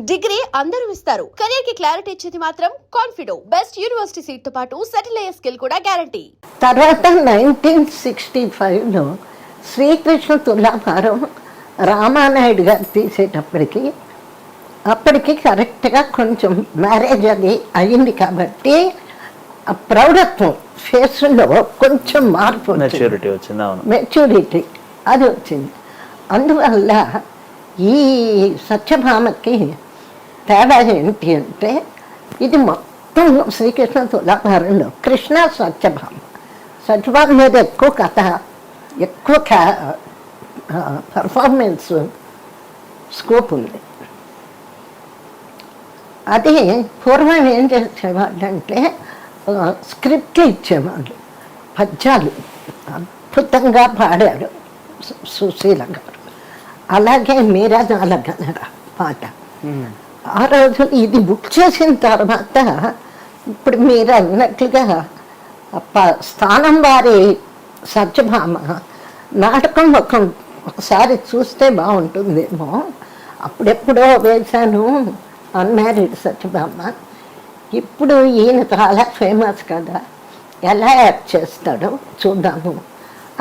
Degree అందరూ ఇస్తారు. Career కి క్లారిటీ ఇచ్చేది మాత్రం కాన్ఫిడో. బెస్ట్ యూనివర్సిటీ సీట్ తో పాటు సెటిల్ అయ్యే స్కిల్ కూడా గ్యారంటీ. తర్వాత 1965లో శ్రీకృష్ణ తులాభారం రామానాయుడు గారు తీసేటప్పటికి అప్పటికి కరెక్ట్గా కొంచెం మ్యారేజ్ అది అయింది కాబట్టి ఆ ప్రౌఢత్వం ఫేస్లో కొంచెం మార్పు మెచ్యూరిటీ అది వచ్చింది. అందువల్ల ఈ సత్యభామకి తేడా ఏంటి అంటే ఇది మొత్తం శ్రీకృష్ణ తులాభారంలో కృష్ణ సత్యభామ మీద ఎక్కువ కథ, ఎక్కువ పర్ఫార్మెన్స్ స్కోప్ ఉంది. అది పూర్వం ఏం చేసేవాళ్ళు అంటే స్క్రిప్ట్లు ఇచ్చేవాళ్ళు, పద్యాలు అద్భుతంగా పాడారు సుశీల గారు. అలాగే మీరా జాలగనర పాట ఆ రోజు ఇది బుక్ చేసిన తర్వాత ఇప్పుడు మీరు అన్నట్లుగా స్థానం వారి సత్యభామ నాటకం ఒకసారి చూస్తే బాగుంటుందేమో. అప్పుడెప్పుడో వేశాను అన్మ్యారీడ్ సత్యభామ. ఇప్పుడు ఈయన చాలా ఫేమస్ కదా, ఎలా యాక్ట్ చేస్తాడో చూద్దాము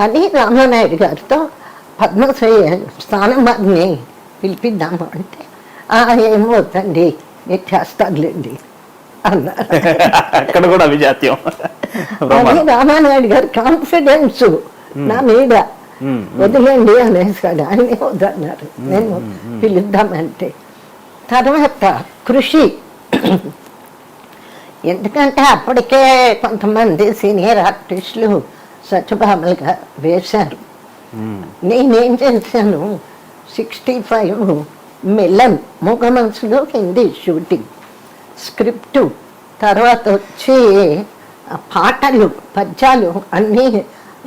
అని రామానాయుడు గారితో పద్మశ్రీ స్థానం వారిని పిలిపిద్దాము అంటే ఏమవుతండి మీరు చేస్తారులేండి అన్నారు. అక్కడ కూడా విజాత్యం అని రామానాయుడు గారు కాన్ఫిడెన్స్ నా మీద వదిలేండి అనేసాడు. ఆయనే వద్దన్నారు, నేను పిలుద్దామంటే. తర్వాత కృషి, ఎందుకంటే అప్పటికే కొంతమంది సీనియర్ ఆర్టిస్టులు సత్యభామలుగా వేశారు. నేనేం చేశాను, 65 మెల్లన్ మూగ మనసులో హిందీ షూటింగ్, స్క్రిప్టు, తర్వాత వచ్చి పాటలు పద్యాలు అన్నీ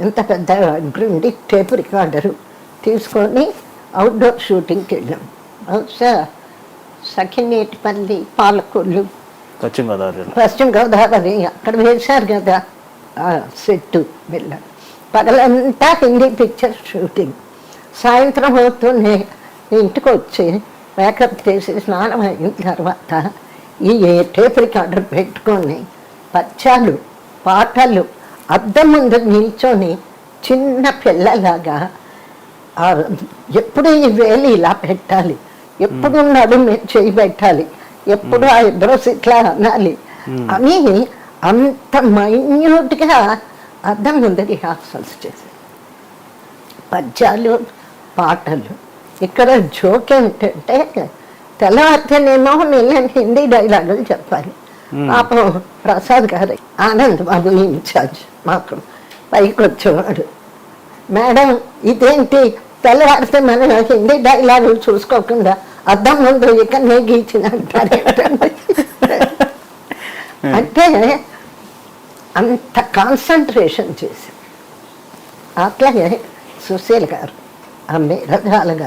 ఎంత పెద్ద గ్రిండి టేప్ రికార్డరు తీసుకొని అవుట్డోర్ షూటింగ్కి వెళ్ళాం. బహుశా సఖినేటిపల్లి, పాలకొల్లు, పశ్చిమ గోదావరి అక్కడ వేశారు కదా ఆ సెట్టు వెళ్ళాం. పగలంతా హిందీ పిక్చర్ షూటింగ్. సాయంత్రం అవుతూనే ఇంటికి వచ్చి మేకప్ చేసి స్నానం అయిన తర్వాత ఈ టేప్ రికార్డర్ పెట్టుకొని పద్యాలు పాటలు అద్దం ముందు నిల్చొని చిన్న పిల్లలాగా ఎప్పుడు ఈ వేలు ఇలా పెట్టాలి, ఎప్పుడు నడుము చేయి పెట్టాలి, ఎప్పుడు ఆ బ్రస్ ఇట్లా అనాలి అని అంత మైన్యూట్గా అద్దం ముందు రిహార్సల్స్ చేసి పద్యాలు పాటలు. ఇక్కడ జోక్ ఏంటంటే తెల్లవారితేనేమో నేను హిందీ డైలాగులు చెప్పాలి. పాపం ప్రసాద్ గారు ఆనంద్ బాబు ఇన్ఛార్జ్ మాకు పైకి వచ్చేవాడు, మేడం ఇదేంటి తెల్లవారితే మనం హిందీ డైలాగులు చూసుకోకుండా అద్దం ముందు ఇకనే గీచిన అంటారు అంటే అంత కాన్సన్ట్రేషన్ చేసి. అట్లాగే సుశీల్ గారు రకాలుగా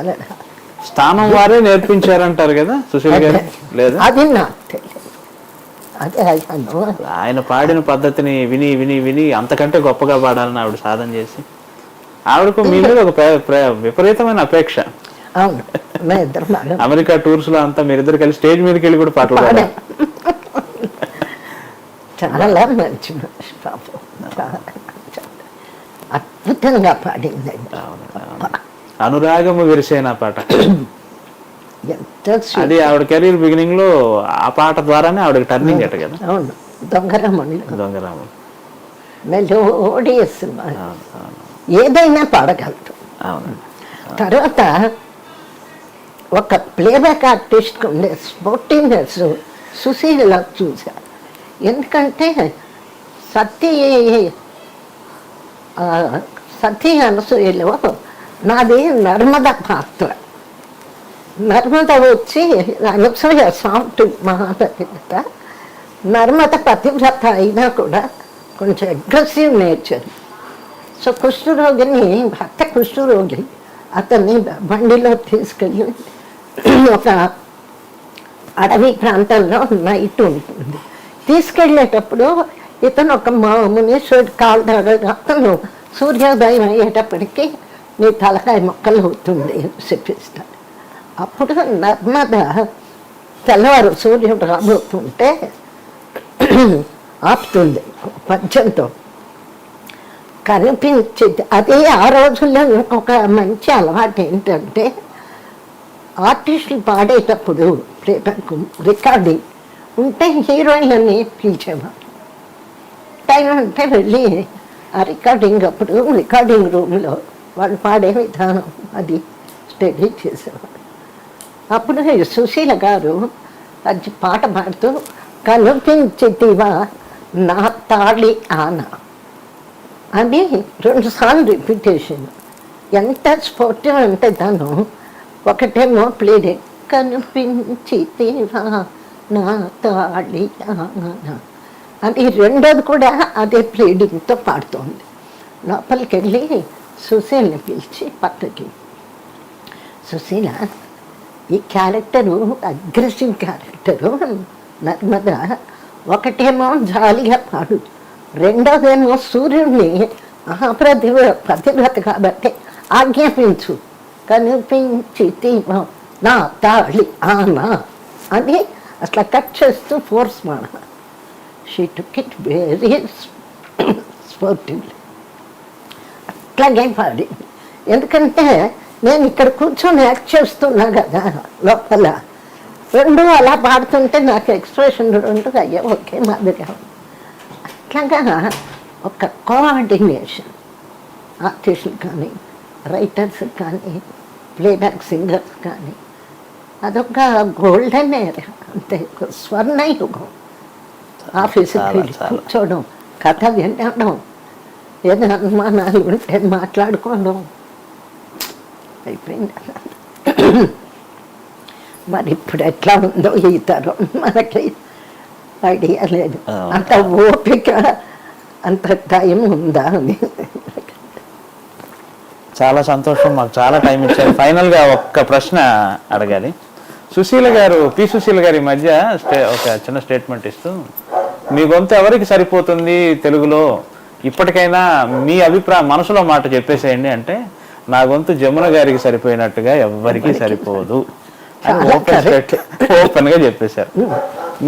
స్థానం వారే నేర్పించారంటారు కదా సుశీల్ గారు, లేదా అది నాకు తెలియదు. అదే ఆయన పాడిన పద్ధతిని విని విని విని అంతకంటే గొప్పగా పాడాలని ఆవిడ సాధన చేసి ఆవిడకు మీ మీద ఒక విపరీతమైన అపేక్ష. అవును, అమెరికా టూర్స్ లో అంతా మీరిద్దరు కలిసి స్టేజ్ మీదకి వెళ్ళి కూడా పాటలు పాడారు. చాలా మంచి మనిషి పాపం, అద్భుతంగా పాడిందండి. అనురాగము విరిసేన పాట అది ఆవిడ కెరీర్ బిగినింగ్ లో ఆ పాట ద్వారానే ఆవిడకి టర్నింగ్ అట కదా. అవును, దొంగరాముడు మెలోడియస్, ఏదైనా పాడగలరు. తర్వాత ఒక ప్లేబ్యాక్ ఆర్టిస్ట్ ఉండే స్పోర్టివ్నెస్ సుశీల చూసా. ఎందుకంటే సతీ అనసూయలో నాది నర్మద పాత్ర. నర్మద వచ్చి అనసూయ సాఫ్ట్ మహాపతివ్రత, నర్మద పతివ్రత అయినా కూడా కొంచెం అగ్రెసివ్ నేచర్. సో కుష్ఠరోగిని, భర్త కుష్ఠరోగి, అతన్ని బండిలో తీసుకెళ్ళి ఒక అడవి ప్రాంతంలో నైట్ ఉంటుంది. తీసుకెళ్ళేటప్పుడు ఇతను ఒక మునీశ్వరుడు కాలు అతను సూర్యోదయం అయ్యేటప్పటికీ నీ తలకాయ మొక్కలు అవుతుంది చెప్పిస్తాడు. అప్పుడు నర్మద తెల్లవారు సూర్యుడు రాబోతుంటే ఆపుతుంది పద్యంతో కనిపించేది. అది ఆ రోజుల్లో ఒక మంచి అలవాటు ఏంటంటే ఆర్టిస్టులు పాడేటప్పుడు రికార్డింగ్ ఉంటే హీరోయిన్ని పిలిచేవారు. టైం అంటే వెళ్ళి ఆ రికార్డింగ్ అప్పుడు రికార్డింగ్ రూమ్లో వాళ్ళు పాడే విధానం అది స్టడీ చేసేవారు. అప్పుడు సుశీల గారు అది పాట పాడుతూ కనిపించితివా నా తాళి ఆన అని 2 సార్లు రిపీటేషన్. ఎంత స్పోర్టివ్ అంటే తను ఒకటేమో ప్లేడే కనిపించితివా నా తాళి ఆన అని, రెండోది కూడా అదే ప్లేడింగ్తో పాడుతోంది. లోపలికి వెళ్ళి సుశీల్ని పిలిచి పక్కకి, సుశీల ఈ క్యారెక్టరు అగ్రెసివ్ క్యారెక్టరు నర్మద, ఒకటేమో జాలిగా పాడు, రెండోదేమో సూర్యుడిని పతివ్రత కాబట్టి ఆజ్ఞాపించు కనిపించి నా తాళి ఆనా అని అట్లా కట్ చేస్తూ force Mada. She took it very sportively. అట్లాగే పాడి, ఎందుకంటే నేను ఇక్కడ కూర్చొని యాక్ట్ చేస్తున్నా కదా లోపల, రెండు అలా పాడుతుంటే నాకు ఎక్స్ప్రెషన్ రెండు అయ్యో ఒకే మాదిరిగా. అట్లాగా ఒక కోఆర్డినేషన్ ఆర్టిస్టులు కానీ రైటర్స్ కానీ ప్లేబ్యాక్ సింగర్స్ కానీ అదొక గోల్డెన్ ఏరియా, అంతే స్వర్ణ యుగం. ఆఫీసుకి వెళ్ళి కూర్చోవడం, కథ వినడం, ఏదో అనుమానాలు ఉంటే మాట్లాడుకోవడం అయిపోయింది. మరి ఇప్పుడు ఎట్లా ఉందో ఈ తరం మనకి ఐడియా లేదు. అంత ఓపిక అంత టైం ఉందా అని. చాలా సంతోషం, మాకు చాలా టైం ఇచ్చారు. ఫైనల్గా ఒక్క ప్రశ్న అడగాలి. సుశీల గారు, పి సుశీల గారి మధ్య ఒక చిన్న స్టేట్మెంట్ ఇస్తూ, మీ గొంతు ఎవరికి సరిపోతుంది తెలుగులో, ఇప్పటికైనా మీ అభిప్రాయం మనసులో మాట చెప్పేసేయండి అంటే, నా గొంతు జమున గారికి సరిపోయినట్టుగా ఎవ్వరికీ సరిపోదు అని ఓపెన్ గా చెప్పేశారు.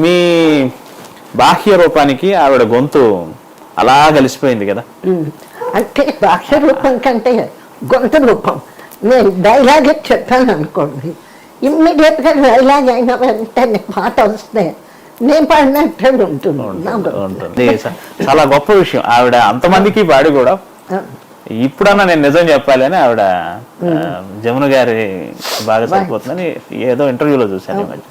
మీ బాహ్య రూపానికి ఆవిడ గొంతు అలా కలిసిపోయింది కదా. అంటే బాహ్య రూపం కంటే గొంతు రూపం. నేను డైలాగే చెప్పాను అనుకోండి, ఇమ్మీడియట్ గా డైలాగ్ అయిన వెంటనే పాట వస్తే నేను పాడినట్టు ఉంటుంది. చాలా గొప్ప విషయం. ఆవిడ అంతమందికి పాడి కూడా ఇప్పుడన్నా నేను నిజం చెప్పాలి అని ఆవిడ జమున గారి బాగా సరిపోతుందని ఏదో ఇంటర్వ్యూలో చూశాను ఈ మధ్య.